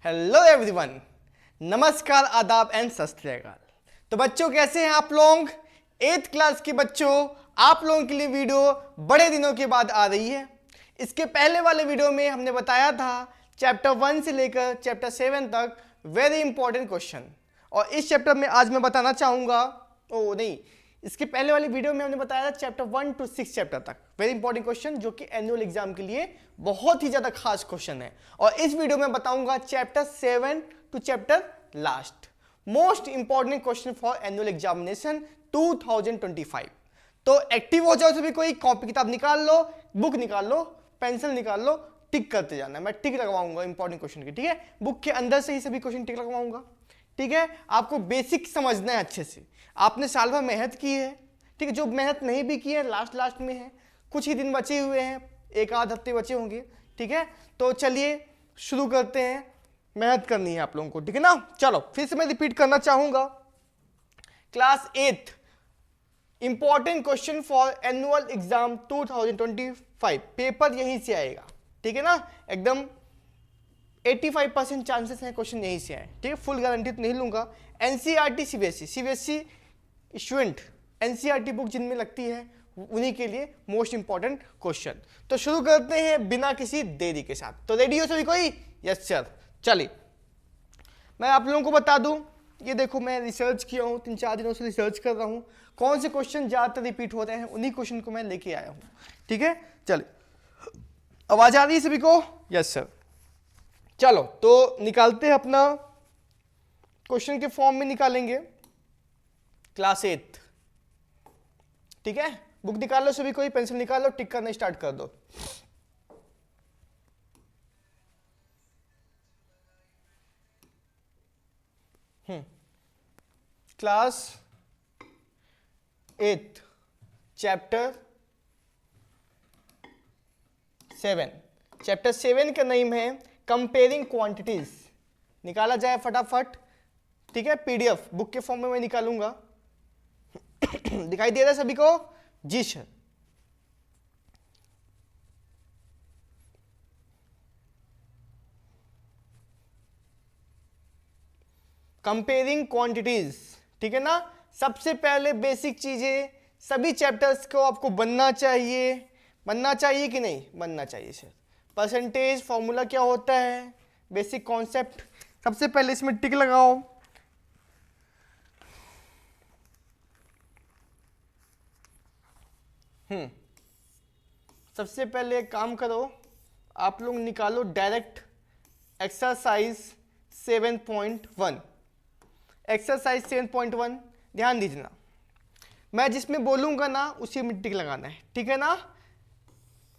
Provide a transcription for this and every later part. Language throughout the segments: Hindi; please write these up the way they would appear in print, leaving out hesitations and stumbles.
हेलो एवरीवन, नमस्कार, आदाब एंड सत श्री अकाल। तो बच्चों कैसे हैं आप लोग? 8th क्लास के बच्चों, आप लोगों के लिए वीडियो बड़े दिनों के बाद आ रही है। इसके पहले वाले वीडियो में हमने बताया था चैप्टर 1 से लेकर चैप्टर 7 तक वेरी इंपॉर्टेंट क्वेश्चन, और इस चैप्टर में आज मैं बताना चाहूँगा, इसके पहले वाली वीडियो में हमने बताया था चैप्टर 1 to 6 चैप्टर तक वेरी इंपॉर्टेंट क्वेश्चन, जो कि एनुअल एग्जाम के लिए बहुत ही ज्यादा खास क्वेश्चन है। और इस वीडियो में बताऊंगा chapter 7 to chapter last most important question for annual examination 2025। तो एक्टिव हो जाओ सभी, कोई कॉपी किताब निकाल लो, बुक निकाल लो, पेंसिल निकाल लो, टिक करते जाना है। मैं टिक लगवाऊंगा इंपॉर्टेंट क्वेश्चन की, ठीक है? बुक के अंदर से ही सभी क्वेश्चन टिक लगवाऊंगा, ठीक है? आपको बेसिक समझना है अच्छे से। आपने साल भर मेहनत की है, ठीक है? जो मेहनत नहीं भी की है लास्ट में है, कुछ ही दिन बचे हुए हैं, एक आध हफ्ते बचे होंगे, ठीक है? तो चलिए शुरू करते हैं, मेहनत करनी है आप लोगों को, ठीक है ना? चलो फिर से मैं रिपीट करना चाहूंगा, class 8th important question for annual exam 2025, paper यहीं से आएगा, ठीक है ना? एकदम 85% चांसेस हैं क्वेश्चन यहीं से आए, ठीक है? फुल गारंटी तो नहीं लूंगा। NCERT CBSE student NCERT book जिनमें लगती है उन्हीं के लिए मोस्ट इंपॉर्टेंट क्वेश्चन। तो शुरू करते हैं बिना किसी देरी के साथ। तो रेडी हो सभी कोई? Yes sir. चलिए मैं आप लोगों को बता दूं, ये देखो मैं रिसर्च किया हूँ, 3-4 दिनों से रिसर्च कर रहा हूँ कौन से क्वेश्चन ज्यादातर रिपीट हो रहे हैं, उन्हीं क्वेश्चन को मैं लेके आया हूँ, ठीक है? चलिए आवाज आ रही है सभी को? Yes sir. चलो तो निकालते हैं, अपना क्वेश्चन के फॉर्म में निकालेंगे, क्लास 8, ठीक है? बुक निकाल लो सभी कोई, पेंसिल निकाल लो, टिक करना स्टार्ट कर दो। क्लास 8 चैप्टर 7, चैप्टर 7 का नेम है कंपेयरिंग क्वांटिटीज। निकाला जाए फटाफट, ठीक है? पीडीएफ बुक के फॉर्म में मैं निकालूंगा। दिखाई दे रहा है सभी को? जी सर। कंपेयरिंग क्वांटिटीज, ठीक है ना? सबसे पहले बेसिक चीजें, सभी चैप्टर्स को आपको बनना चाहिए कि नहीं? बनना चाहिए सर। परसेंटेज फॉर्मूला क्या होता है, बेसिक कॉन्सेप्ट, सबसे पहले इसमें टिक लगाओ। सबसे पहले एक काम करो, आप लोग निकालो डायरेक्ट एक्सरसाइज 7.1। एक्सरसाइज 7.1 ध्यान दीजिए ना, मैं जिसमें बोलूंगा ना उसी में टिक लगाना है, ठीक है ना?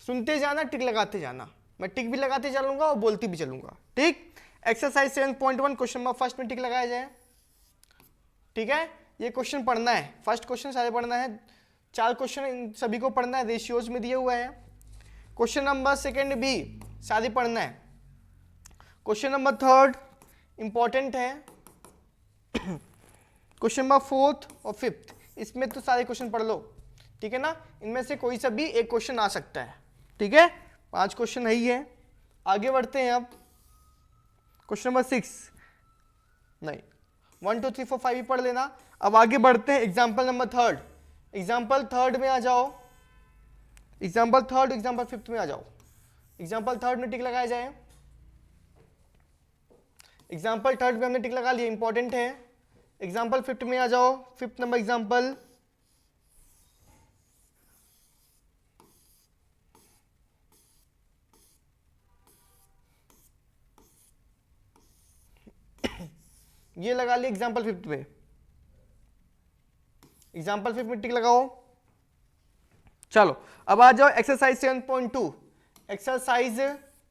सुनते जाना, टिक लगाते जाना, मैं टिक भी लगाते चलूंगा और बोलती भी चलूंगा, ठीक? एक्सरसाइज 7.1 क्वेश्चन नंबर फर्स्ट में टिक लगाया जाए, ठीक है? ये क्वेश्चन पढ़ना है, फर्स्ट क्वेश्चन सारे पढ़ना है, 4 क्वेश्चन इन सभी को पढ़ना है, रेशियोज में दिए हुए हैं। क्वेश्चन नंबर सेकेंड भी सारे पढ़ना है। क्वेश्चन नंबर थर्ड इंपॉर्टेंट है। क्वेश्चन नंबर फोर्थ और फिफ्थ, इसमें तो सारे क्वेश्चन पढ़ लो, ठीक है ना? इनमें से कोई सा भी एक क्वेश्चन आ सकता है, ठीक है? 5 क्वेश्चन है ही है। आगे बढ़ते हैं अब, क्वेश्चन नंबर 6 नहीं, 1 2 3 4 5 ही पढ़ लेना। अब आगे बढ़ते हैं example number third. Example third में आ जाओ, एग्जाम्पल थर्ड, एग्जाम्पल फिफ्थ में आ जाओ। एग्जाम्पल थर्ड में टिक लगाया जाए, एग्जाम्पल थर्ड में हमने टिक लगा लिया, इंपॉर्टेंट है। एग्जाम्पल फिफ्थ में आ जाओ, फिफ्थ नंबर एग्जाम्पल। ये लगा लिया एग्जाम्पल फिफ्थ में, एग्जाम्पल फिफ्थ में टिक लगाओ। चलो अब आ जाओ एक्सरसाइज 7.2, एक्सरसाइज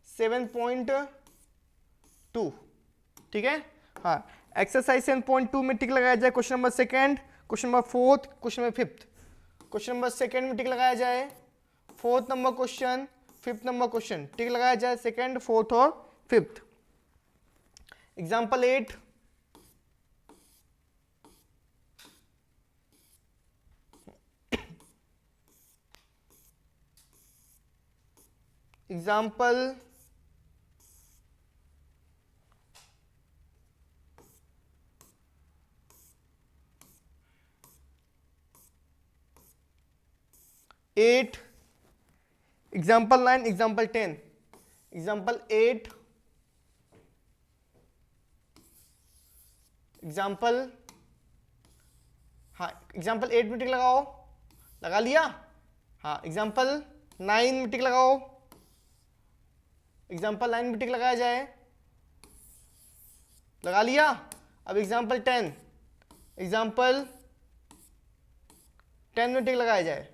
7.2, ठीक है? हाँ, एक्सरसाइज 7.2 में टिक लगाया जाए question number second, question number fourth, question number fifth. Question number second में टिक लगाया जाए, fourth number question, fifth number question, tick लगाया जाए सेकेंड, फोर्थ और fifth. Example 8, example 8, example 9, example 10, example 8, example, हाँ एग्जाम्पल 8 में टिक लगाओ, लगा लिया। हाँ एग्जाम्पल 9 में टिक लगाओ, एग्जाम्पल 9 में टिक लगाया जाए, लगा लिया। अब एग्जाम्पल 10, एग्जाम्पल 10 में टिक लगाया जाए,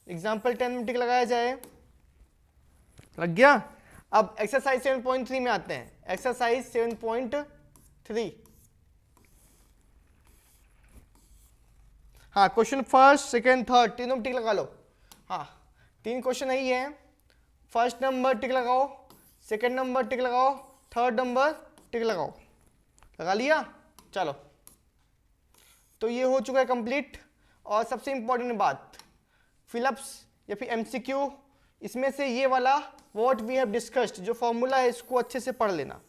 एग्जाम्पल 10 में टिक लगाया जाए, लग गया। अब एक्सरसाइज 7.3 में आते हैं, एक्सरसाइज 7.3। हाँ क्वेश्चन फर्स्ट, सेकेंड, थर्ड तीनों में टिक लगा लो। हाँ 3 क्वेश्चन यही है, फर्स्ट नंबर टिक लगाओ, सेकेंड नंबर टिक लगाओ, थर्ड नंबर टिक लगाओ, लगा लिया। चलो तो ये हो चुका है कंप्लीट। और सबसे इंपॉर्टेंट बात, फिलअप्स या फिर एमसीक्यू, इसमें से ये वाला व्हाट वी हैव डिस्कस्ड जो फॉर्मूला है इसको अच्छे से पढ़ लेना,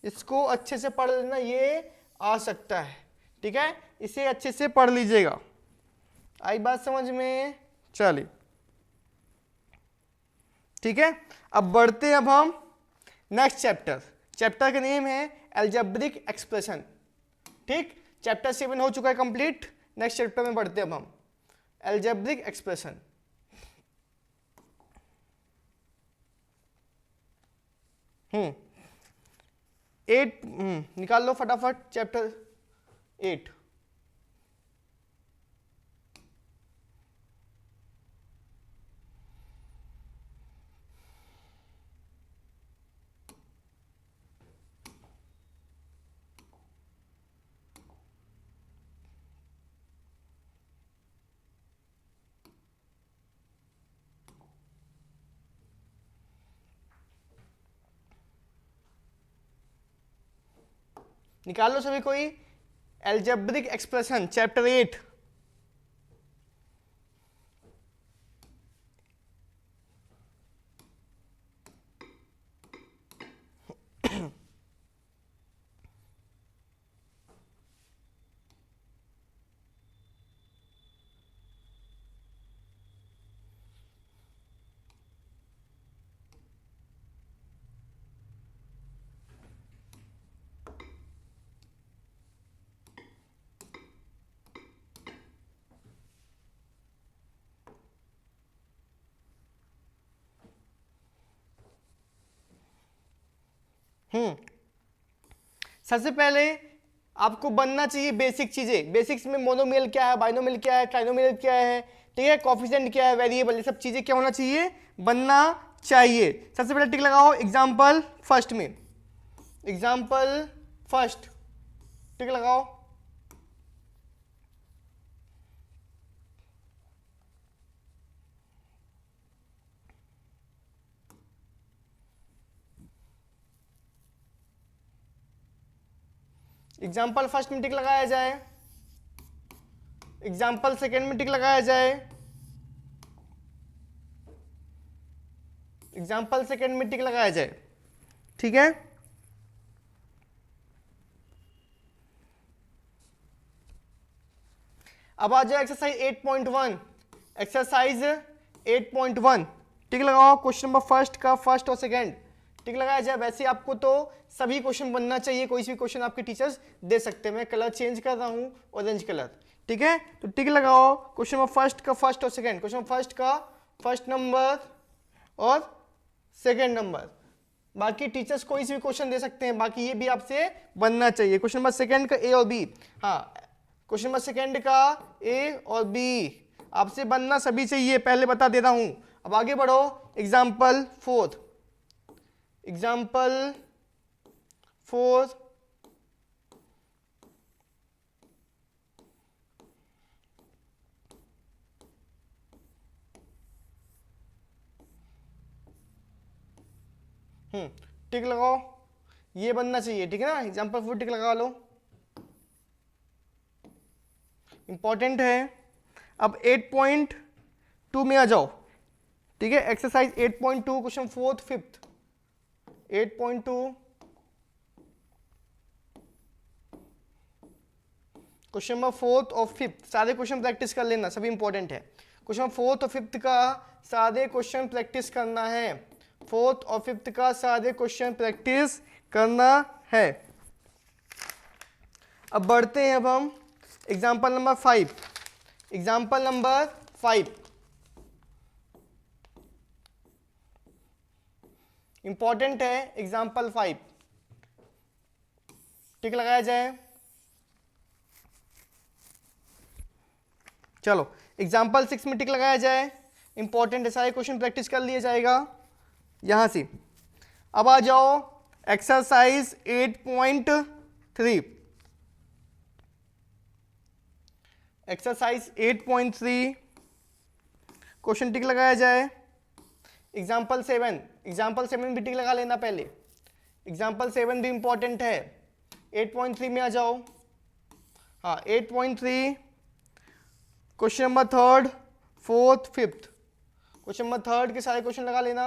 इसको अच्छे से पढ़ लेना, ये आ सकता है, ठीक है, इसे अच्छे से पढ़ लीजिएगा। आई बात समझ में? चलिए ठीक है, अब बढ़ते हैं अब हम नेक्स्ट चैप्टर। चैप्टर का नेम है अलजेब्रिक एक्सप्रेशन। ठीक, चैप्टर 7 हो चुका है कंप्लीट, नेक्स्ट चैप्टर में बढ़ते हैं अब हम अलजेब्रिक एक्सप्रेशन। एट निकाल लो फटाफट, चैप्टर 8। निकाल लो सभी कोई, अलजेब्रिक एक्सप्रेशन चैप्टर 8। सबसे पहले आपको बनना चाहिए बेसिक चीजें। बेसिक्स में मोनोमियल क्या है, बाइनोमियल क्या है, ट्राइनोमियल क्या है, ठीक है, कोफिशिएंट क्या है, वेरिएबल, ये सब चीजें क्या होना चाहिए, बनना चाहिए। सबसे पहले टिक लगाओ एग्जाम्पल फर्स्ट में, एग्जाम्पल फर्स्ट टिक लगाओ। एग्जाम्पल फर्स्ट में टिक लगाया जाए, एग्जाम्पल सेकेंड में टिक लगाया जाए, एग्जाम्पल सेकेंड में टिक लगाया जाए, ठीक है। अब आ जाए एक्सरसाइज 8.1। एक्सरसाइज 8.1 टिक लगाओ, क्वेश्चन नंबर फर्स्ट का फर्स्ट और सेकेंड टिक लगाया जाए। वैसे आपको तो सभी क्वेश्चन बनना चाहिए, कोई भी क्वेश्चन आपके टीचर्स दे सकते हैं। मैं कलर चेंज कर रहा हूं, ऑरेंज कलर, ठीक है। तो टिक लगाओ क्वेश्चन नंबर फर्स्ट का फर्स्ट और सेकेंड, क्वेश्चन फर्स्ट का फर्स्ट नंबर और सेकेंड नंबर। बाकी टीचर्स कोई भी क्वेश्चन दे सकते हैं, बाकी ये भी आपसे बनना चाहिए। क्वेश्चन नंबर सेकेंड का ए और बी, हाँ क्वेश्चन नंबर सेकेंड का ए और बी आपसे बनना सभी चाहिए, पहले बता देता हूं। अब आगे बढ़ो, एग्जाम्पल फोर्थ, एग्जाम्पल फोर्थ टिक लगाओ, ये बनना चाहिए, ठीक है ना। एग्जाम्पल फोर टिक लगा लो, इंपॉर्टेंट है। अब 8.2 में आ जाओ, ठीक है। Exercise 8.2 question fourth fifth, 8.2 question number fourth और फिफ्थ सारे क्वेश्चन प्रैक्टिस कर लेना, सभी इंपॉर्टेंट है। क्वेश्चन नंबर फोर्थ और फिफ्थ का सारे क्वेश्चन प्रैक्टिस करना है, फोर्थ और फिफ्थ का सारे क्वेश्चन प्रैक्टिस करना है। अब बढ़ते हैं, अब हम example number 5, example number 5 important है, एग्जाम्पल 5 टिक लगाया जाए। चलो एग्जाम्पल 6 में टिक लगाया जाए, इंपॉर्टेंट है, सारे क्वेश्चन प्रैक्टिस कर लिया जाएगा यहां से। अब आ जाओ एक्सरसाइज 8.3, एक्सरसाइज 8.3 क्वेश्चन टिक लगाया जाए। एग्जाम्पल 7, एग्जाम्पल 7 भी टिक लगा लेना पहले, एग्जाम्पल 7 भी इंपॉर्टेंट है। 8.3 में आ जाओ, हाँ 8.3 question number third, fourth, fifth, question number third के सारे क्वेश्चन लगा लेना।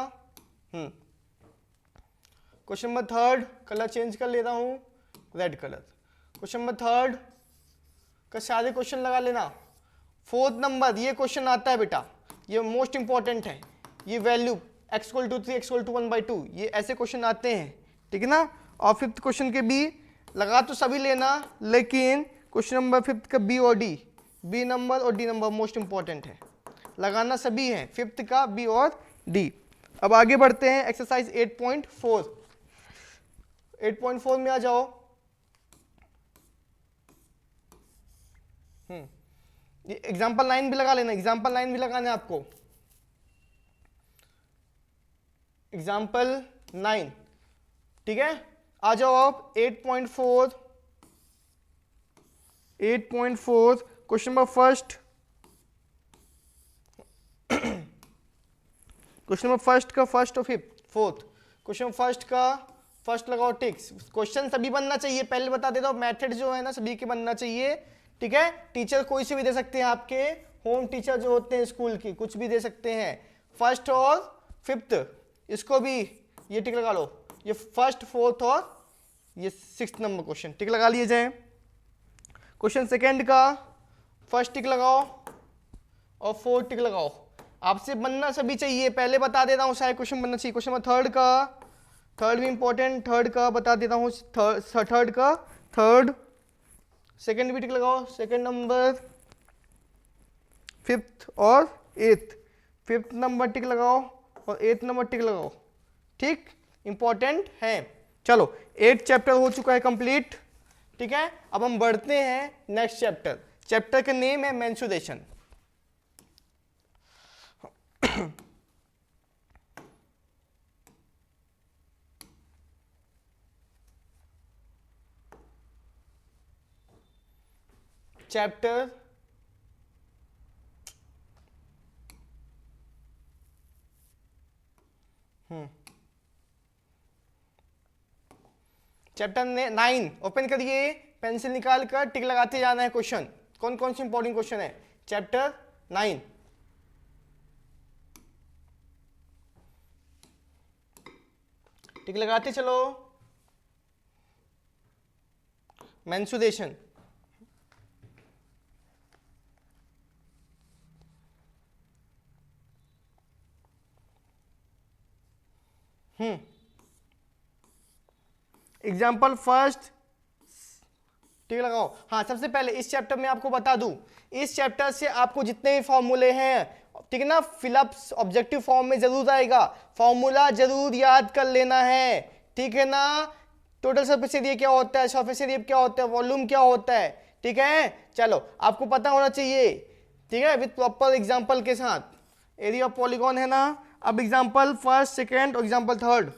Question number third colour change कर लेता हूं, red colour. Question number third का सारे क्वेश्चन लगा लेना। फोर्थ नंबर ये क्वेश्चन आता है बेटा, ये मोस्ट इंपॉर्टेंट है, ये वैल्यू x = 3 x = 1/2 ये ऐसे क्वेश्चन आते हैं, ठीक है ना। और फिफ्थ क्वेश्चन के बी लगा तो सभी लेना, लेकिन क्वेश्चन नंबर फिफ्थ का बी और डी, बी नंबर और डी नंबर मोस्ट इंपॉर्टेंट है, लगाना सभी है, फिफ्थ का बी और डी। अब आगे बढ़ते हैं एक्सरसाइज 8.4, 8.4 में आ जाओ। एग्जाम्पल 9 भी लगा लेना, एग्जाम्पल 9 भी लगाना है आपको, एग्जाम्पल 9, ठीक है। आ जाओ आप 8.4, 8.4 question number first, question number first का फर्स्ट और फिफ्थ, फोर्थ, क्वेश्चन फर्स्ट का फर्स्ट लगाओ टिक्स। क्वेश्चन सभी बनना चाहिए, पहले बता देता हूं, मेथड जो है ना सभी के बनना चाहिए, ठीक है। टीचर कोई से भी दे सकते हैं, आपके होम टीचर जो होते हैं स्कूल की, कुछ भी दे सकते हैं। फर्स्ट और फिफ्थ इसको भी ये टिक लगा लो, ये फर्स्ट, फोर्थ और ये सिक्स्थ नंबर क्वेश्चन टिक लगा लिए जाए। क्वेश्चन सेकंड का फर्स्ट टिक लगाओ और फोर्थ टिक लगाओ, आपसे बनना सभी चाहिए, पहले बता देता हूँ सारे क्वेश्चन बनना चाहिए। क्वेश्चन नंबर थर्ड का, थर्ड भी इंपॉर्टेंट, थर्ड का बता देता हूँ, थर्ड का थर्ड, सेकंड भी टिक लगाओ, सेकंड नंबर, फिफ्थ और एथ, फिफ्थ नंबर टिक लगाओ और एथ नंबर टिक लगाओ, ठीक, इंपॉर्टेंट है। चलो 8 चैप्टर हो चुका है कंप्लीट, ठीक है। अब हम बढ़ते हैं नेक्स्ट चैप्टर, चैप्टर का नेम है मेंस्ट्रुएशन। चैप्टर चैप्टर 9 ओपन करिए, पेंसिल निकाल कर टिक लगाते जाना है। क्वेश्चन कौन कौन से इंपॉर्टेंट क्वेश्चन है चैप्टर 9, टिक लगाते चलो। मेंस्ट्रुएशन, एग्जाम्पल फर्स्ट टिक लगाओ। हाँ सबसे पहले इस चैप्टर में आपको बता दूं, इस चैप्टर से आपको जितने भी फॉर्मूले हैं, ठीक है ना, फिलअप्स ऑब्जेक्टिव फॉर्म में जरूर आएगा, फॉर्मूला जरूर याद कर लेना है, ठीक है ना। टोटल सरफेस एरिया क्या होता है, सरफेस एरिया क्या होता है, वॉल्यूम क्या होता है, ठीक है। चलो आपको पता होना चाहिए, ठीक है, विद प्रॉपर एग्जाम्पल के साथ। एरिया ऑफ पॉलीगॉन है ना। अब एग्जाम्पल फर्स्ट, सेकेंड और एग्जाम्पल थर्ड।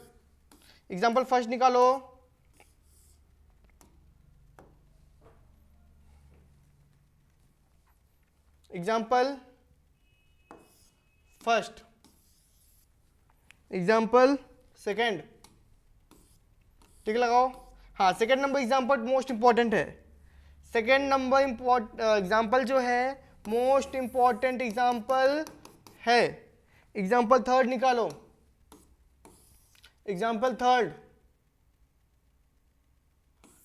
एग्जाम्पल फर्स्ट निकालो, एग्जाम्पल फर्स्ट, एग्जाम्पल सेकेंड, ठीक लगाओ। हाँ second number example most important है, सेकेंड नंबर एग्जाम्पल जो है मोस्ट इंपॉर्टेंट एग्जाम्पल है। एग्जाम्पल थर्ड निकालो, एग्जाम्पल थर्ड,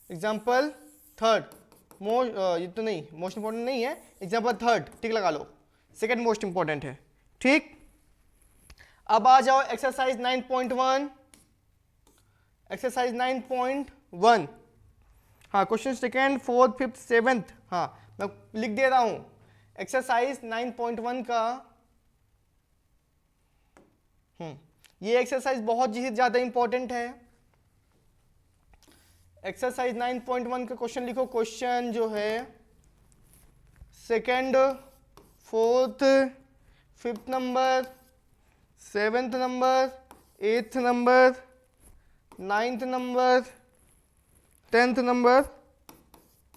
एग्जाम्पल थर्ड, ये तो नहीं, मोस्ट इंपॉर्टेंट नहीं है। एग्जाम्पल थर्ड टिक लगा लो, सेकंड मोस्ट इंपॉर्टेंट है। ठीक, अब आ जाओ एक्सरसाइज 9.1। एक्सरसाइज 9.1, हाँ question second fourth fifth seventh, हाँ मैं लिख दे रहा हूं एक्सरसाइज 9.1 का। ये एक्सरसाइज बहुत ही ज्यादा इंपॉर्टेंट है। एक्सरसाइज 9.1 का क्वेश्चन लिखो। क्वेश्चन जो है second fourth fifth number, seventh number, eighth number, ninth number, tenth number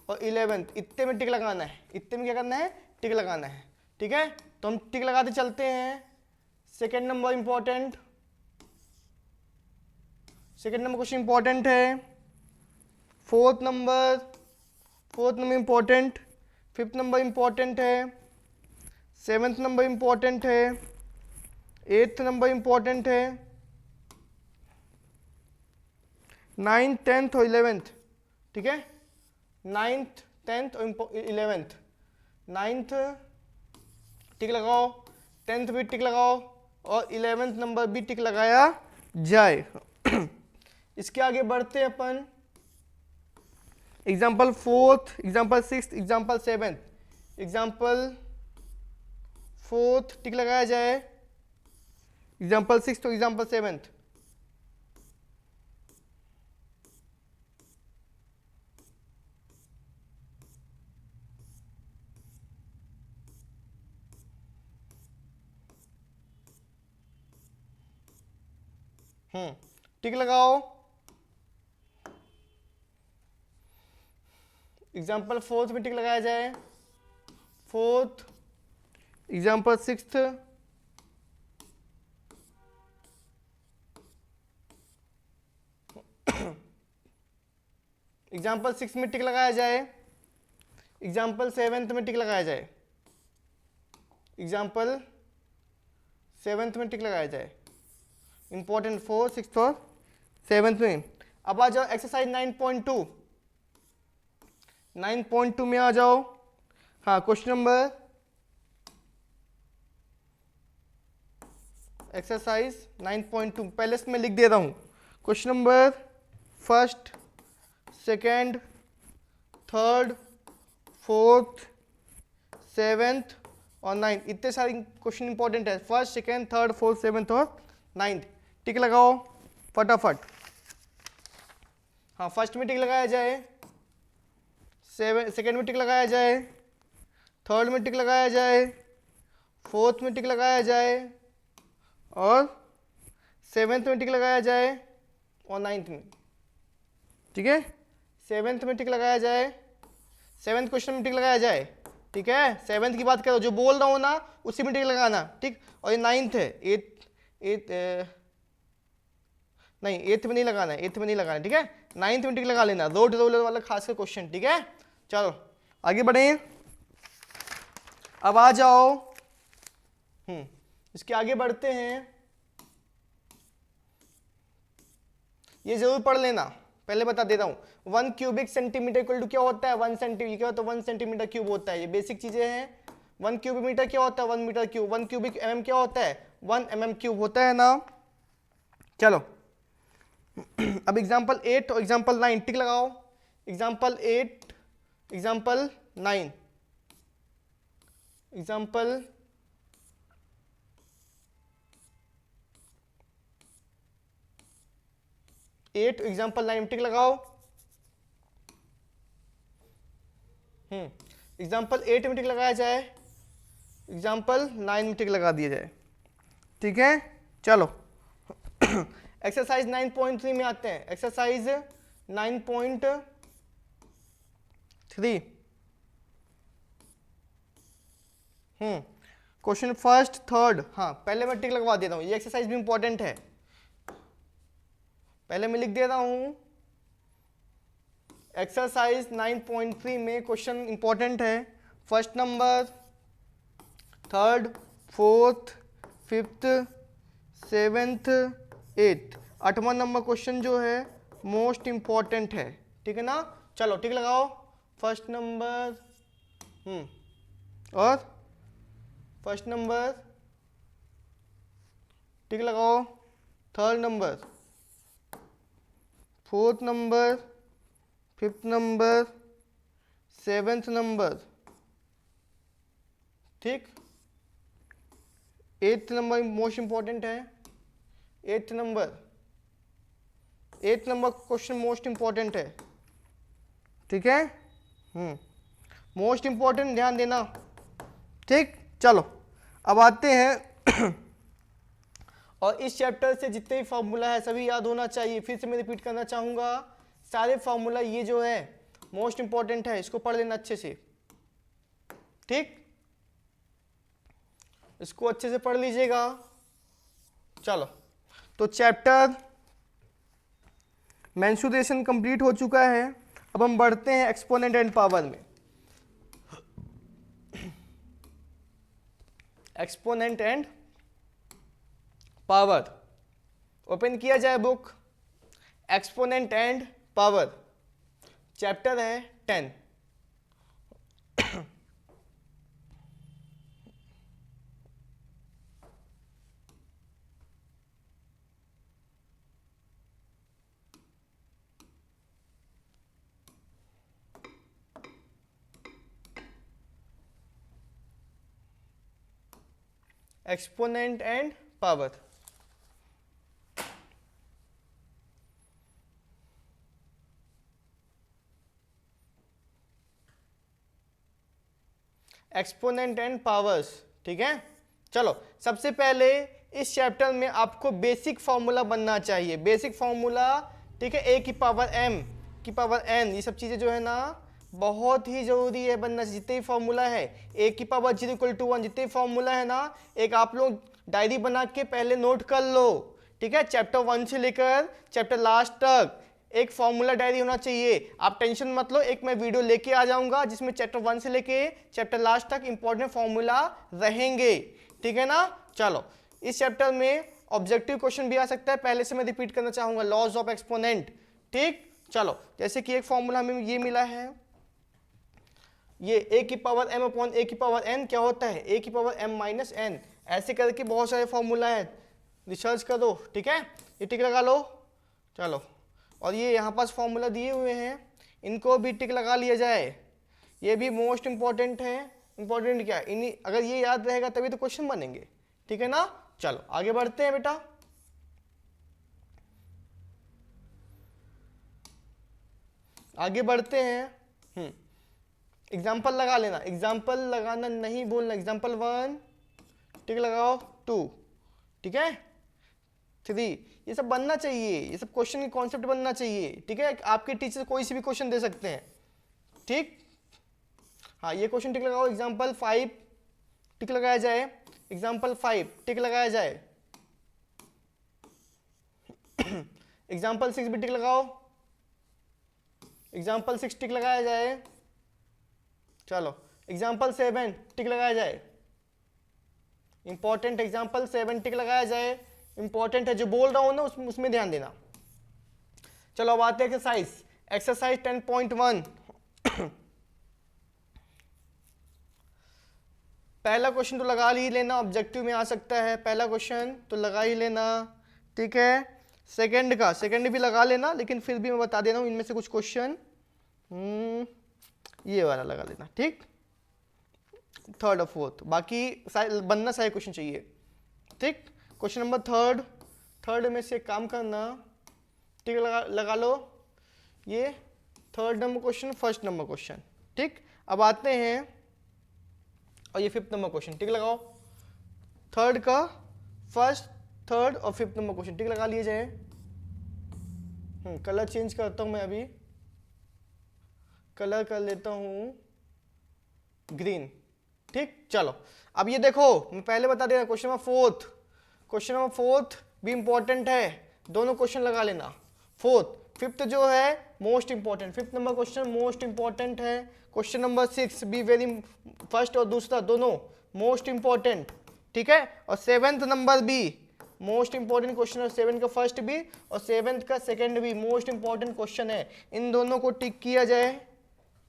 और 11th, इतने में टिक लगाना है। इतने में क्या करना है? टिक लगाना है। ठीक है, तो हम टिक लगाते चलते हैं। Second number important, second number question important है। Fourth number important, fifth number important है, सेवेंथ नंबर इंपॉर्टेंट है, एट्थ नंबर इंपॉर्टेंट है, नाइन्थ टेंथ और 11th। ठीक है, नाइन्थ टेंथ और 11th। नाइन्थ टिक लगाओ, टेंथ भी टिक लगाओ और 11th नंबर भी टिक लगाया जाए। इसके आगे बढ़ते हैं अपन। Example fourth, example sixth, example seventh. Example fourth tick लगाया जाए, एग्जाम्पल सिक्स्थ और एग्जाम्पल सेवेंथ। टिक लगाओ। एग्जाम्पल फोर्थ में टिक लगाया जाए, fourth, example sixth, example six में टिक लगाया जाए, एग्जाम्पल सेवेंथ में टिक लगाया जाए, एग्जाम्पल सेवेंथ में टिक लगाया जाए। इंपॉर्टेंट फोर्थ सिक्स्थ और सेवेंथ में। अब आ जाओ एक्सरसाइज 9.2। 9.2 में आ जाओ। हाँ क्वेश्चन नंबर, एक्सरसाइज 9.2 पहले से मैं लिख दे रहा हूं। Question number first, second, third, fourth, seventh और नाइन्थ, इतने सारे क्वेश्चन इंपॉर्टेंट है। First, second, third, fourth, seventh और नाइन्थ। टिक लगाओ फटाफट। हाँ फर्स्ट में टिक लगाया जाए, सेकेंड में टिक लगाया जाए, थर्ड में टिक लगाया जाए, फोर्थ में टिक लगाया जाए और सेवेंथ में टिक लगाया जाए और नाइन्थ में। ठीक है, सेवेंथ में टिक लगाया जाए, सेवेंथ क्वेश्चन में टिक लगाया जाए। ठीक है, सेवेंथ की बात करो, जो बोल रहा हूं ना उसी में टिक लगाना। ठीक, और ये नाइन्थ है, नहीं एथ में नहीं लगाना है, एथ में नहीं लगाना। ठीक है, नाइन्थ में टिक लगा लेना, रोड रोलर वाला खासकर क्वेश्चन। ठीक है, चलो आगे बढ़े। अब आ जाओ, इसके आगे बढ़ते हैं। ये जरूर पढ़ लेना, पहले बता देता हूं। 1 क्यूबिक सेंटीमीटर इक्वल टू क्या होता है? 1 सेंटीमीटर। क्या होता है? 1 सेंटीमीटर क्यूब होता है। ये बेसिक चीजें हैं। 1 क्यूबिक मीटर क्या होता है? 1 मीटर क्यूब। 1 क्यूबिक mm क्या होता है? 1 mm क्यूब होता है ना। चलो अब एग्जाम्पल 8 और एग्जाम्पल 9 टिक लगाओ। एग्जाम्पल 8, एग्जाम्पल 9, एग्जाम्पल 8, एग्जाम्पल 9 टिक लगाओ। एग्जाम्पल 8 में टिक लगाया जाए, एग्जाम्पल 9 में टिक लगा दिया जाए। ठीक है, चलो एक्सरसाइज 9.3 में आते हैं। Exercise 9.3, question first third. हाँ पहले मैं टिक लगवा देता हूं, ये एक्सरसाइज भी इंपॉर्टेंट है। पहले मैं लिख दे रहा हूं, एक्सरसाइज 9.3 में क्वेश्चन इंपॉर्टेंट है। First number, third, fourth, fifth, seventh, eighth, 8वां नंबर क्वेश्चन जो है मोस्ट इंपॉर्टेंट है। ठीक है ना, चलो टिक लगाओ फर्स्ट नंबर, और फर्स्ट नंबर टिक लगाओ, third number, fourth number, fifth number, seventh number, ठीक। एट्थ नंबर मोस्ट इंपॉर्टेंट है, eighth number question most important है, ठीक है। मोस्ट इंपॉर्टेंट, ध्यान देना, ठीक। चलो अब आते हैं और इस चैप्टर से जितने भी फॉर्मूला है सभी याद होना चाहिए। फिर से मैं रिपीट करना चाहूंगा, सारे फॉर्मूला ये जो है मोस्ट इंपॉर्टेंट है, इसको पढ़ लेना अच्छे से, ठीक। इसको अच्छे से पढ़ लीजिएगा। चलो तो चैप्टर मेंसुरेशन कंप्लीट हो चुका है। अब हम बढ़ते हैं एक्सपोनेंट एंड पावर में। एक्सपोनेंट एंड पावर, ओपन किया जाए book, exponent and power, chapter है 10। Exponent and power, exponent and powers, ठीक है। चलो सबसे पहले इस चैप्टर में आपको बेसिक फॉर्मूला बनना चाहिए, बेसिक फॉर्मूला, ठीक है। ए की पावर एम की पावर एन, ये सब चीजें जो है ना बहुत ही जरूरी है बनना चाहिए। जितने भी फॉर्मूला है, ए की पावर 0 = 1, जितने भी फॉर्मूला है ना, एक आप लोग डायरी बना के पहले नोट कर लो, ठीक है। चैप्टर 1 से लेकर चैप्टर लास्ट तक एक फॉर्मूला डायरी होना चाहिए। आप टेंशन मत लो, एक मैं वीडियो लेके आ जाऊंगा जिसमें चैप्टर 1 से लेके चैप्टर लास्ट तक इंपॉर्टेंट फॉर्मूला रहेंगे, ठीक है ना। चलो इस चैप्टर में ऑब्जेक्टिव क्वेश्चन भी आ सकता है, पहले से मैं रिपीट करना चाहूंगा, लॉज ऑफ एक्सपोनेंट, ठीक। चलो जैसे कि एक फॉर्मूला हमें ये मिला है, ये ए की पावर एम अपॉन ए की पावर एन क्या होता है, ए की पावर एम माइनस एन, ऐसे करके बहुत सारे फॉर्मूला है, रिसर्च कर दो, ठीक है। ये टिक लगा लो। चलो और ये यहाँ पास फॉर्मूला दिए हुए हैं, इनको भी टिक लगा लिया जाए, ये भी मोस्ट इंपॉर्टेंट है। इंपॉर्टेंट क्या है, अगर ये याद रहेगा तभी तो क्वेश्चन बनेंगे, ठीक है ना। चलो आगे बढ़ते हैं बेटा। आगे बढ़ते हैं, एग्जाम्पल लगा लेना, एग्जाम्पल लगाना नहीं बोलना, एग्जाम्पल 1 टिक लगाओ, 2 ठीक है, 3, ये सब बनना चाहिए, ये सब क्वेश्चन की कॉन्सेप्ट बनना चाहिए, ठीक है। आपके टीचर कोई से भी क्वेश्चन दे सकते हैं, ठीक। हाँ ये क्वेश्चन टिक लगाओ, एग्जाम्पल 5 टिक लगाया जाए, एग्जाम्पल 5 टिक लगाया जाए, एग्जाम्पल 6 भी टिक लगाओ, एग्जाम्पल 6 टिक लगाया जाए। चलो एग्जाम्पल 7 टिक लगाया जाए, इंपॉर्टेंट एग्जाम्पल 7 टिक लगाया जाए, इंपॉर्टेंट है, जो बोल रहा हूं ना उसमें ध्यान देना। चलो अब आते हैं एक्सरसाइज, एक्सरसाइज 10.1। पहला क्वेश्चन तो लगा ही लेना, ऑब्जेक्टिव में आ सकता है, पहला क्वेश्चन तो लगा ही लेना, ठीक है। सेकंड भी लगा लेना, लेकिन फिर भी मैं बता दे रहा हूं इनमें से कुछ क्वेश्चन, ये वाला लगा लेना, ठीक। थर्ड और फोर्थ, बाकी बनना सारे क्वेश्चन चाहिए, ठीक। क्वेश्चन नंबर थर्ड में से काम करना, ठीक, लगा लो, ये third number question, first number question, ठीक। अब आते हैं और ये फिफ्थ नंबर क्वेश्चन, टिक लगाओ, थर्ड का फर्स्ट, थर्ड और फिफ्थ नंबर क्वेश्चन टिक लगा लिए जाए। कलर चेंज करता हूं मैं, अभी कलर कर लेता हूं ग्रीन, ठीक। चलो अब ये देखो, मैं पहले बता दे रहा, क्वेश्चन नंबर फोर्थ भी इंपॉर्टेंट है, दोनों क्वेश्चन लगा लेना। फोर्थ, फिफ्थ जो है most important, fifth number question most important है। क्वेश्चन नंबर 6 भी वेरी, फर्स्ट और दूसरा दोनों मोस्ट इंपॉर्टेंट, ठीक है। और सेवेंथ नंबर भी मोस्ट इंपॉर्टेंट क्वेश्चन है, 7 का फर्स्ट भी और 7th का सेकंड भी मोस्ट इंपॉर्टेंट क्वेश्चन है, इन दोनों को टिक किया जाए,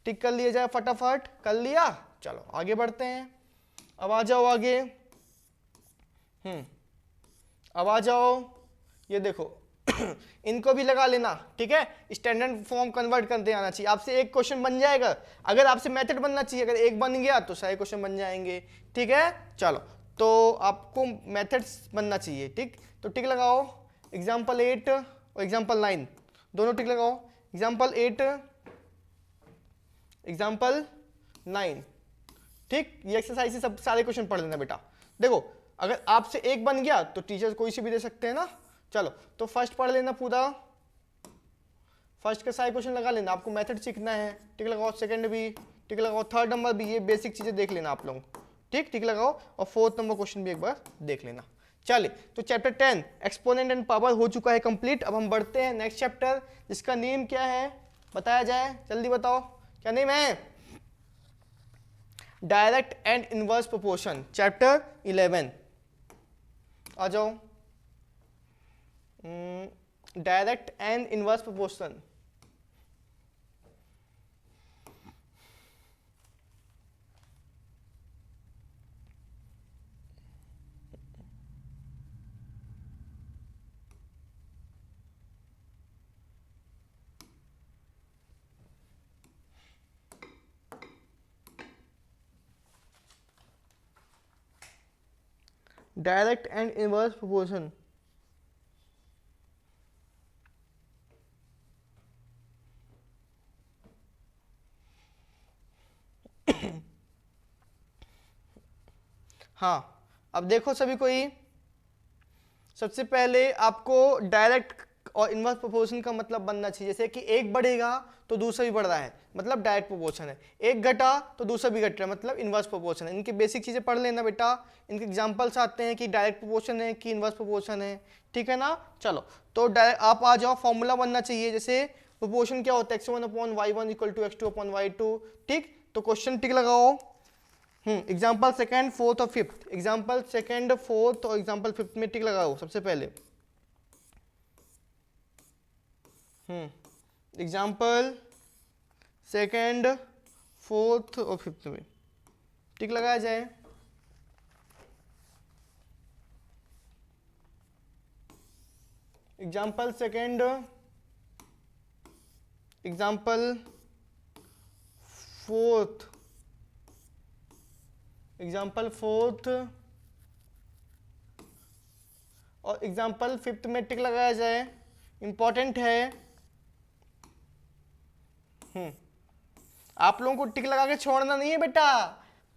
टिक कर लिया जाए फटाफट, कर लिया। चलो आगे बढ़ते हैं, अब आ जाओ आगे। अब आ जाओ, ये देखो इनको भी लगा लेना, ठीक है। स्टैंडर्ड फॉर्म कन्वर्ट करते आना चाहिए, आपसे एक क्वेश्चन बन जाएगा। अगर आपसे मेथड बनना चाहिए, अगर एक बन गया तो सारे क्वेश्चन बन जाएंगे, ठीक है। चलो तो आपको मेथड्स बनना चाहिए, ठीक। तो टिक लगाओ एग्जाम्पल 8 और एग्जाम्पल 9, दोनों टिक लगाओ। एग्जाम्पल 8 एग्जाम्पल 9, ठीक। ये एक्सरसाइज से सब सारे क्वेश्चन पढ़ लेना बेटा। देखो अगर आपसे एक बन गया तो टीचर कोई से भी दे सकते हैं ना। चलो तो फर्स्ट पढ़ लेना पूरा, फर्स्ट के सारे क्वेश्चन लगा लेना, आपको मेथड सीखना है, टिक लगाओ। सेकंड भी टिक लगाओ, थर्ड नंबर भी, ये बेसिक चीजें देख लेना आप लोग, ठीक, टिक लगाओ। और फोर्थ नंबर क्वेश्चन भी एक बार देख लेना। चलिए तो चैप्टर 10 एक्सपोनेंट एंड पावर हो चुका है कंप्लीट। अब हम बढ़ते हैं नेक्स्ट चैप्टर, जिसका नेम क्या है बताया जाए, जल्दी बताओ क्या नेम है। Direct and inverse proportion, chapter 11। आ जाओ, direct and inverse proportion. Direct and inverse proportion, हाँ। अब देखो सभी कोई, सबसे पहले आपको डायरेक्ट और इनवर्स प्रोपोर्शन का मतलब बनना चाहिए। जैसे कि एक बढ़ेगा तो दूसरा भी बढ़ रहा है, मतलब डायरेक्ट प्रोपोर्शन है। एक घटा तो दूसरा भी घट रहा है, मतलब इनवर्स प्रोपोर्शन है। इनकी बेसिक चीजें पढ़ लेना बेटा। इनके एग्जांपल्स आते हैं कि डायरेक्ट प्रोपोर्शन है कि इनवर्स प्रोपोर्शन है, ठीक है ना। चलो तो आप आ जाओ, फॉर्मूला बनना चाहिए। जैसे प्रोपोर्शन क्या होता है, x1/y1 = x2/y2, ठीक। तो क्वेश्चन टिक लगाओ। एग्जाम्पल सेकंड फोर्थ और फिफ्थ, एग्जाम्पल सेकंड फोर्थ और एग्जाम्पल फिफ्थ में टिक लगाओ सबसे पहले। एग्जाम्पल सेकंड फोर्थ और फिफ्थ में टिक लगाया जाए। Example second, example fourth, example fourth और एग्जाम्पल फिफ्थ में टिक लगाया जाए। इंपॉर्टेंट है, आप लोगों को टिक लगा के छोड़ना नहीं है बेटा,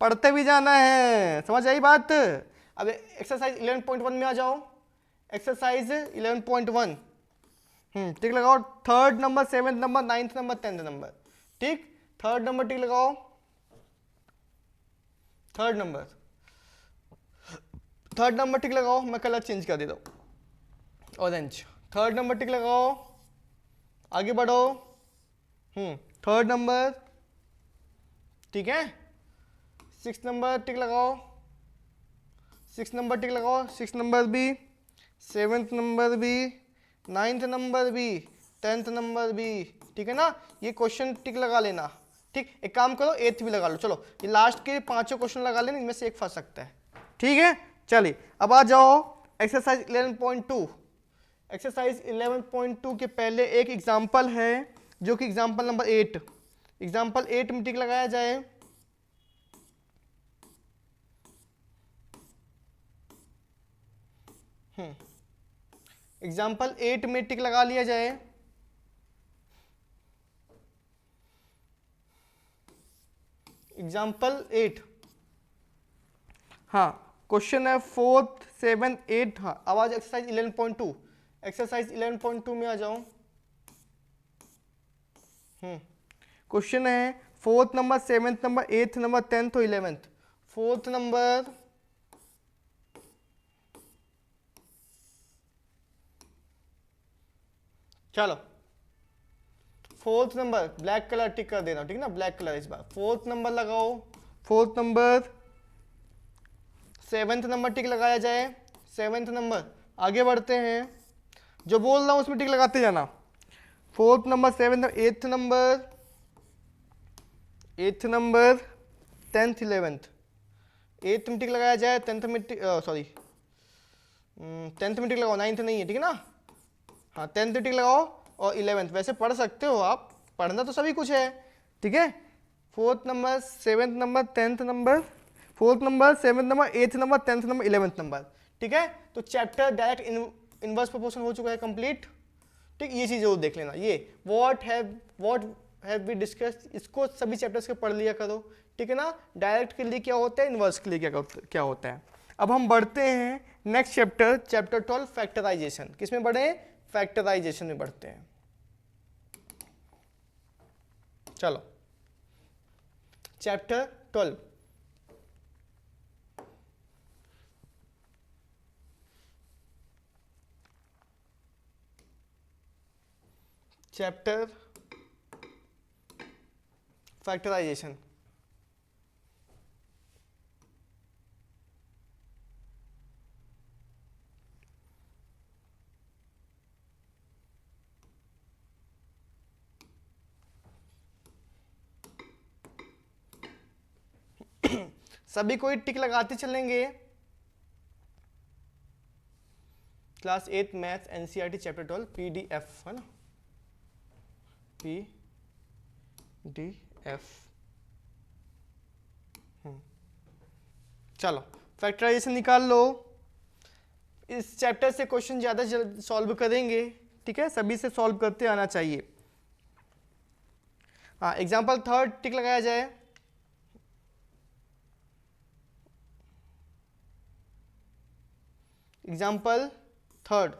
पढ़ते भी जाना है, समझ आई बात। अब एक्सरसाइज 11.1 में आ जाओ। एक्सरसाइज 11.1, टिक लगाओ। Third number, seventh number, ninth number, 10th number, ठीक। थर्ड नंबर टिक लगाओ, third number, third number tick लगाओ। मैं कलर चेंज कर देता हूँ, ऑरेंज। थर्ड नंबर टिक लगाओ, आगे बढ़ो। थर्ड नंबर, ठीक है। सिक्स नंबर टिक लगाओ, सिक्स नंबर टिक लगाओ, सिक्स नंबर भी, सेवेंथ नंबर भी, नाइन्थ नंबर भी, 10th नंबर भी, ठीक है ना। ये क्वेश्चन टिक लगा लेना, ठीक। एक काम करो, एथ भी लगा लो। चलो ये लास्ट के पांचों क्वेश्चन लगा लेना, इनमें से एक फंस सकता है, ठीक है। चलिए अब आ जाओ एक्सरसाइज 11.2। एक्सरसाइज 11.2 के पहले एक एग्जाम्पल है, जो कि एग्जाम्पल नंबर 8। एग्जाम्पल 8 में टिक लगाया जाए। एग्जाम्पल 8 में टिक लगा लिया जाए। एग्जाम्पल 8, हाँ। क्वेश्चन है फोर्थ, सेवेंथ, एट। हाँ आवाज एक्सरसाइज 11.2, एक्सरसाइज 11.2 में आ जाओ। क्वेश्चन है फोर्थ नंबर, सेवेंथ नंबर, एथ नंबर, 10th और 11th। फोर्थ नंबर, चलो फोर्थ नंबर ब्लैक कलर टिक कर देना, ठीक ना, ब्लैक कलर इस बार। फोर्थ नंबर लगाओ, fourth number. Seventh number tick लगाया जाए, सेवेंथ नंबर। आगे बढ़ते हैं, जो बोल रहा हूं उसमें टिक लगाते जाना। Fourth number, seventh, eighth number, 8th number, 10th 11th। 8th में टिक लगाया जाए, 10th में सॉरी 10th में टिक लगाओ, 9th नहीं है, ठीक है ना। हाँ 10th टिक लगाओ और 11th। वैसे पढ़ सकते हो आप, पढ़ना तो सभी कुछ है, ठीक है। 4th number, 7th number, 10th number, 4th number, 7th number, 8th number, 10th number, 11th number, ठीक है। तो चैप्टर डायरेक्ट इनवर्स प्रोपोर्शन हो चुका है कंप्लीट, ठीक। ये चीज़ जरूर देख लेना, ये व्हाट हैव वी डिस्कस्ड, इसको सभी चैप्टर्स के पढ़ लिया करो, ठीक है ना। डायरेक्ट के लिए क्या होता है, इनवर्स के लिए क्या होता है। अब हम बढ़ते हैं नेक्स्ट चैप्टर, चैप्टर 12 फैक्टराइजेशन। किसमें बढ़े, फैक्टराइजेशन में बढ़ते हैं। चलो चैप्टर 12, चैप्टर फैक्टराइजेशन। सभी कोई टिक लगाते चलेंगे। Class 8 maths NCERT chapter 12 PDF है ना, पीडीएफ। चलो फैक्टराइजेशन निकाल लो। इस चैप्टर से क्वेश्चन ज़्यादा सॉल्व करेंगे, ठीक है, सभी से सॉल्व करते आना चाहिए। हाँ एग्जाम्पल 3 टिक लगाया जाए। एग्जाम्पल 3,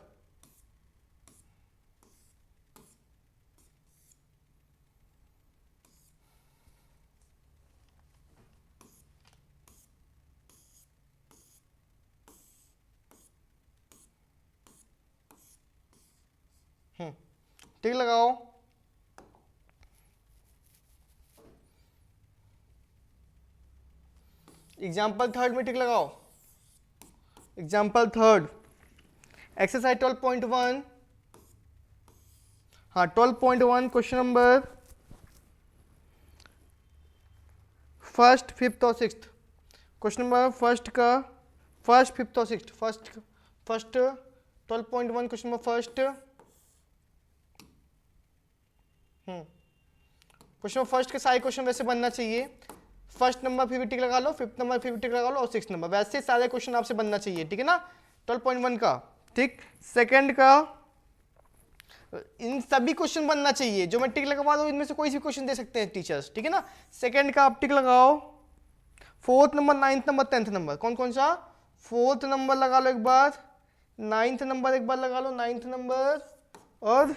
टिक लगाओ। एग्जाम्पल 3 में टिक लगाओ। Example 3 exercise 12.1। हाँ 12.1 क्वेश्चन नंबर फर्स्ट, फिफ्थ और सिक्स्थ। क्वेश्चन नंबर फर्स्ट का फर्स्ट, फिफ्थ और sixth. First 12.1 question number first. Question number first के सारे क्वेश्चन वैसे बनना चाहिए। फर्स्ट नंबर फिर भी टिक लगा लो, फिफ्थ नंबर फिर भी टिक लगा लो और सिक्स नंबर, वैसे सारे क्वेश्चन आपसे बनना चाहिए, ठीक है ना। 12.1 का, ठीक। सेकंड का इन सभी क्वेश्चन बनना चाहिए, जो मैं टिक लगवा दूं इनमें से कोई भी क्वेश्चन दे सकते हैं टीचर्स, ठीक है ना। सेकंड का आप टिक लगाओ। Fourth number, ninth number, tenth number, कौन कौन सा, फोर्थ नंबर लगा लो एक बार, नाइन्थ नंबर एक बार लगा लो, नाइन्थ नंबर और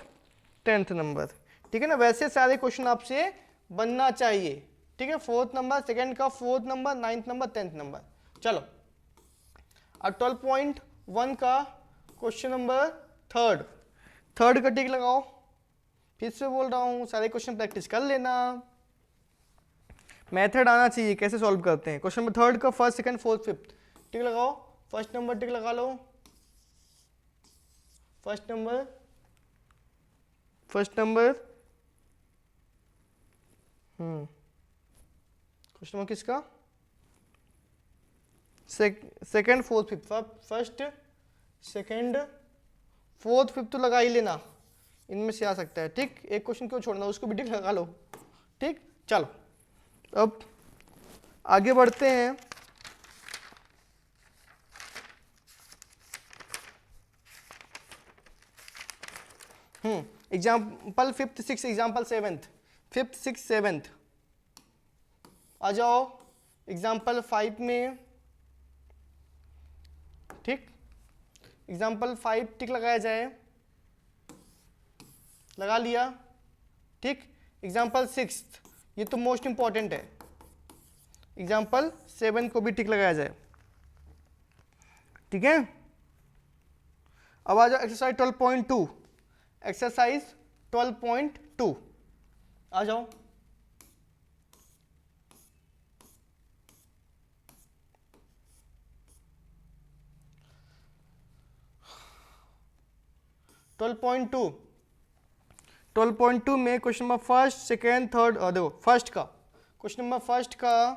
टेंथ नंबर, ठीक है ना। वैसे सारे क्वेश्चन आपसे बनना चाहिए, ठीक है। फोर्थ नंबर, सेकंड का fourth number, ninth number, tenth number. चलो अब 12.1 का क्वेश्चन नंबर थर्ड का टिक लगाओ। फिर से बोल रहा हूँ सारे क्वेश्चन प्रैक्टिस कर लेना, मेथड आना चाहिए कैसे सॉल्व करते हैं। क्वेश्चन नंबर थर्ड का फर्स्ट, सेकंड, फोर्थ, फिफ्थ टिक लगाओ। फर्स्ट नंबर टिक लगा लो, फर्स्ट नंबर क्वेश्चन नंबर किसका, second, fourth, fifth. First, second, fourth, fifth तो लगा ही लेना, इनमें से आ सकता है, ठीक। एक क्वेश्चन क्यों छोड़ना, उसको भी टिक लगा लो, ठीक। चलो अब आगे बढ़ते हैं। Example fifth, six, example seventh, fifth, six, seventh आ जाओ। एग्जाम्पल 5 में, ठीक। एग्जाम्पल 5 टिक लगाया जाए, लगा लिया, ठीक। एग्जाम्पल 6, ये तो मोस्ट इंपॉर्टेंट है। एग्जाम्पल 7 को भी टिक लगाया जाए, ठीक है। अब आ जाओ एक्सरसाइज 12.2, एक्सरसाइज 12.2 आ जाओ। ट्वेल्व पॉइंट टू में question number first, second, third, देखो फर्स्ट का क्वेश्चन नंबर फर्स्ट का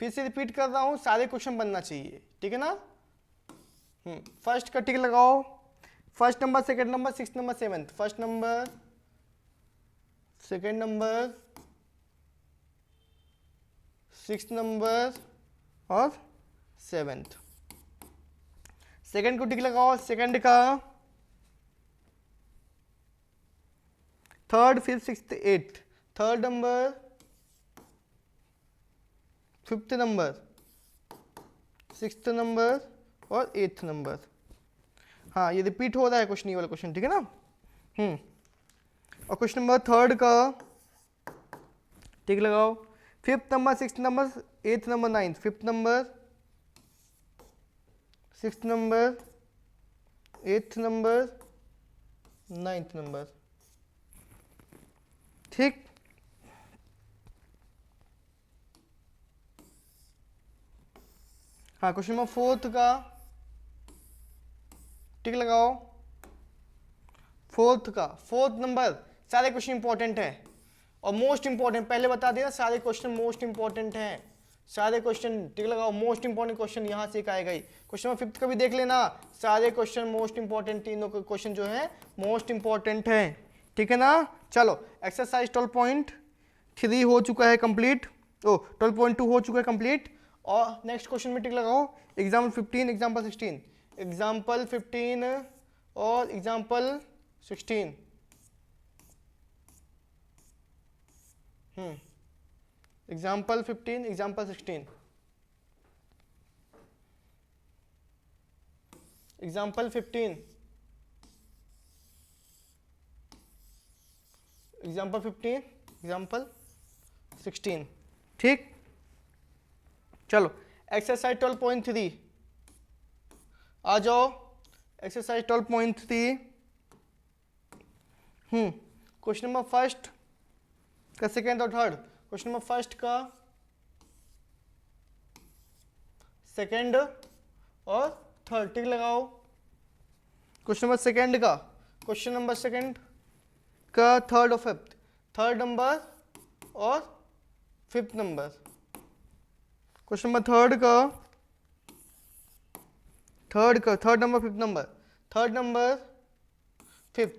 फिर से रिपीट कर रहा हूँ, सारे क्वेश्चन बनना चाहिए, ठीक है ना। फर्स्ट का टिक लगाओ। First number, second number, six number, seventh. First number, second number, six number और सेवेंथ। सेकंड को टिक लगाओ, सेकंड का, third, fifth, sixth, eighth. Third number, fifth number, sixth number और एट्थ नंबर। हाँ, ये रिपीट हो रहा है क्वेश्चन, ये वाला क्वेश्चन, ठीक है ना। और क्वेश्चन नंबर थर्ड का टिक लगाओ। Fifth number, sixth number, eighth number, ninth. Fifth number, sixth number, eighth number, ninth number, ठीक। हाँ, क्वेश्चन नंबर फोर्थ का टिक लगाओ। फोर्थ का, फोर्थ नंबर, सारे क्वेश्चन इंपॉर्टेंट है और मोस्ट इंपॉर्टेंट, पहले बता दिया सारे क्वेश्चन मोस्ट इंपॉर्टेंट हैं। सारे क्वेश्चन टिक लगाओ, मोस्ट इंपॉर्टेंट क्वेश्चन यहां से आएगा ही। क्वेश्चन नंबर फिफ्थ का भी देख लेना, सारे क्वेश्चन मोस्ट इंपॉर्टेंट, तीनों क्वेश्चन जो है मोस्ट इंपॉर्टेंट है, ठीक है ना। चलो, एक्सरसाइज 12.3 हो चुका है कंप्लीट, 12.2 हो चुका है कंप्लीट। और नेक्स्ट क्वेश्चन में टिक लगाओ, एग्जाम्पल 15, एग्जाम्पल 16, एग्जाम्पल 15 और example 16। Example 15, example 16, example 15, example 15, example 16, ठीक। चलो, एक्सरसाइज 12.3 आ जाओ। एक्सरसाइज 12.3, क्वेश्चन नंबर फर्स्ट का सेकेंड और थर्ड। क्वेश्चन नंबर फर्स्ट का सेकेंड और थर्ड टिक लगाओ। क्वेश्चन नंबर सेकेंड का, क्वेश्चन नंबर सेकेंड का थर्ड और फिफ्थ, थर्ड नंबर और fifth number. Question number third का, third number, fifth number, third number, fifth.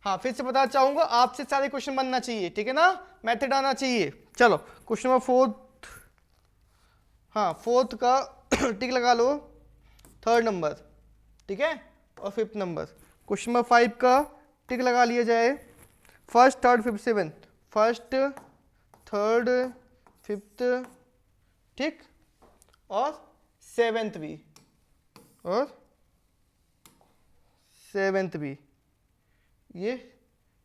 हाँ, फिर से बताना चाहूंगा, आपसे सारे क्वेश्चन बनना चाहिए, ठीक है ना, मेथड आना चाहिए। चलो, क्वेश्चन नंबर फोर्थ, हाँ फोर्थ का टिक लगा लो, थर्ड नंबर, ठीक है, और फिफ्थ नंबर। क्वेश्चन नंबर 5 का टिक लगा लिया जाए, first, third, fifth, seventh. First, third, fifth, ठीक, और सेवेंथ भी, और सेवेंथ भी, ये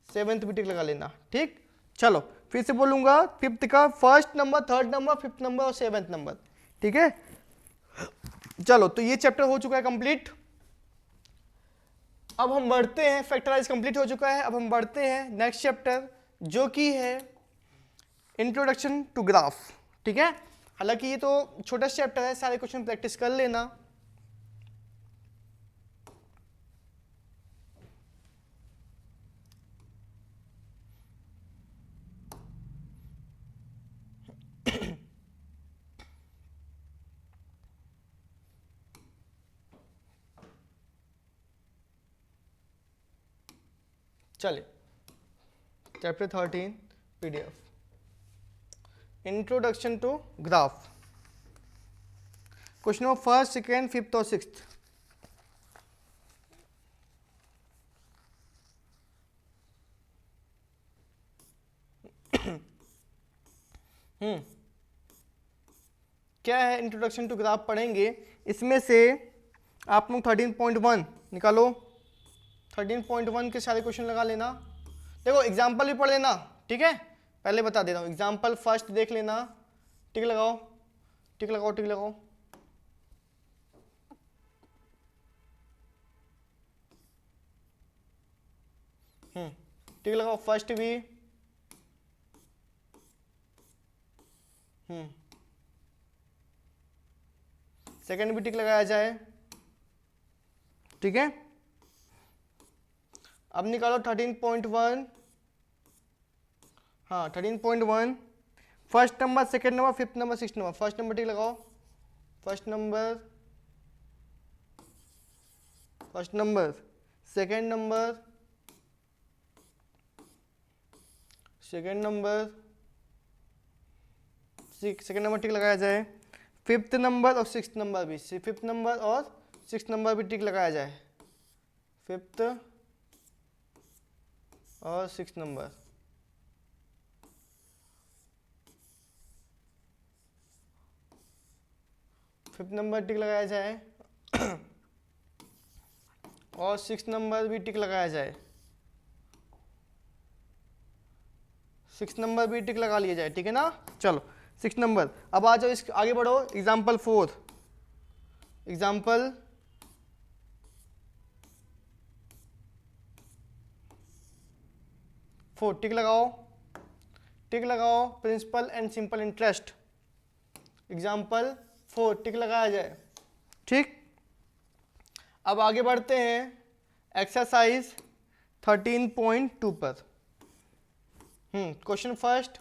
सेवेंथ भी टिक लगा लेना, ठीक। चलो, फिर से बोलूंगा, फिफ्थ का first number, third number, fifth number और सेवेंथ नंबर, ठीक है। चलो, तो ये चैप्टर हो चुका है कंप्लीट। अब हम बढ़ते हैं, फैक्टराइज कंप्लीट हो चुका है, अब हम बढ़ते हैं नेक्स्ट चैप्टर, जो कि है इंट्रोडक्शन टू ग्राफ, ठीक है। हालांकि ये तो छोटा चैप्टर है, सारे क्वेश्चन प्रैक्टिस कर लेना। चलिए, chapter 13 PDF, introduction to graph. Question number first, second, fifth और सिक्स्थ। क्या है, इंट्रोडक्शन टू ग्राफ पढ़ेंगे, इसमें से आप लोग 13.1 निकालो। 13.1 के सारे क्वेश्चन लगा लेना। देखो, एग्जाम्पल भी पढ़ लेना, ठीक है, पहले बता देता हूँ। एग्जाम्पल फर्स्ट देख लेना, टिक लगाओ, टिक लगाओ, टिक लगाओ। टिक लगाओ, फर्स्ट भी, सेकंड भी टिक लगाया जाए, ठीक है। अब निकालो 13.1, हाँ 13.1। First number, second number, fifth number, six number. First number tick लगाओ, first number, first number, second number, second number, second number tick लगाया जाए। फिफ्थ नंबर और सिक्स नंबर भी, फिफ्थ नंबर और सिक्स नंबर भी टिक लगाया जाए, फिफ्थ और six number. Fifth number tick लगाया जाए और सिक्स नंबर भी टिक लगाया जाए, सिक्स नंबर भी टिक लगा लिया जाए, ठीक है ना। चलो सिक्स नंबर। अब आ जाओ, इस आगे बढ़ो। एग्जाम्पल 4, एग्जाम्पल 4 टिक लगाओ, टिक लगाओ। Principal and simple interest, example 4 tick लगाया जाए, ठीक। अब आगे बढ़ते हैं एक्सरसाइज 13.2 पर। क्वेश्चन फर्स्ट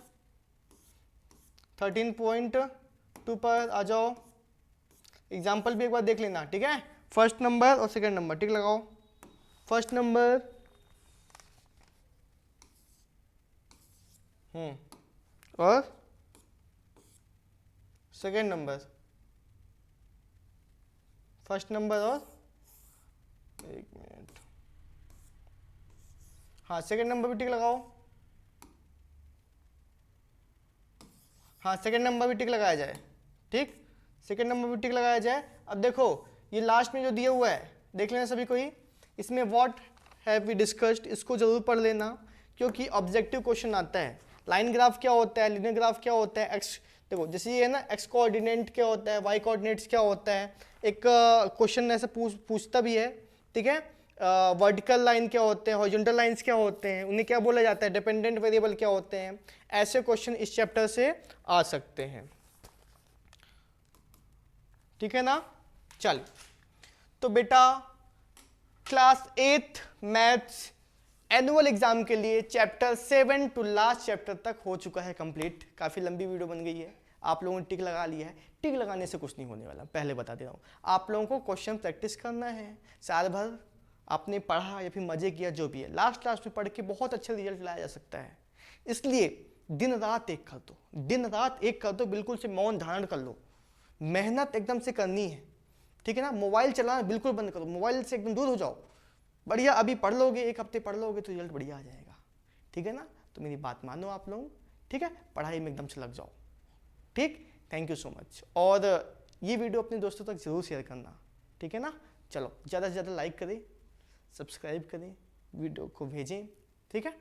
13.2 पर आ जाओ। एग्जाम्पल भी एक बार देख लेना, ठीक है। फर्स्ट नंबर और सेकंड नंबर टिक लगाओ, फर्स्ट नंबर और सेकंड नंबर, फर्स्ट नंबर और, एक मिनट, हाँ सेकंड नंबर भी टिक लगाओ, हाँ सेकंड नंबर भी टिक लगाया जाए, ठीक। सेकंड नंबर भी टिक लगाया जाए। अब देखो ये लास्ट में जो दिया हुआ है देख लेना सभी कोई, इसमें व्हाट हैव वी डिस्कस्ड, इसको जरूर पढ़ लेना क्योंकि ऑब्जेक्टिव क्वेश्चन आता है। लाइन ग्राफ क्या होता है, लिनियर ग्राफ क्या होता है, एक्स, देखो जैसे ये है ना, एक्स कोऑर्डिनेट क्या होता है, वाई कोऑर्डिनेट्स क्या होता है, एक क्वेश्चन ऐसे पूछता भी है, ठीक है। वर्टिकल लाइन क्या होते हैं, हॉरिजॉन्टल लाइंस क्या होते हैं, उन्हें क्या बोला जाता है, डिपेंडेंट वेरिएबल क्या होते हैं, ऐसे क्वेश्चन इस चैप्टर से आ सकते हैं, ठीक है ना। चलिए तो बेटा class 8th maths annual exam के लिए चैप्टर 7 टू लास्ट चैप्टर तक हो चुका है कंप्लीट। काफ़ी लंबी वीडियो बन गई है, आप लोगों ने टिक लगा लिया है। टिक लगाने से कुछ नहीं होने वाला, पहले बता दे रहा हूँ। आप लोगों को क्वेश्चन प्रैक्टिस करना है, साल भर आपने पढ़ा या फिर मजे किया जो भी है, लास्ट में पढ़ के बहुत अच्छा रिजल्ट लाया जा सकता है। इसलिए दिन रात एक कर दो, दिन रात एक कर दो, बिल्कुल से मौन धारण कर लो, मेहनत एकदम से करनी है, ठीक है ना। मोबाइल चलाना बिल्कुल बंद करो, मोबाइल से एकदम दूर हो जाओ। बढ़िया अभी पढ़ लोगे, एक हफ्ते पढ़ लोगे तो रिजल्ट बढ़िया आ जाएगा, ठीक है ना। तो मेरी बात मानो आप लोग, ठीक है, पढ़ाई में एकदम से लग जाओ, ठीक। Thank you so much. और ये वीडियो अपने दोस्तों तक जरूर शेयर करना, ठीक है ना। चलो ज़्यादा से ज़्यादा लाइक करें, सब्सक्राइब करें, वीडियो को भेजें, ठीक है।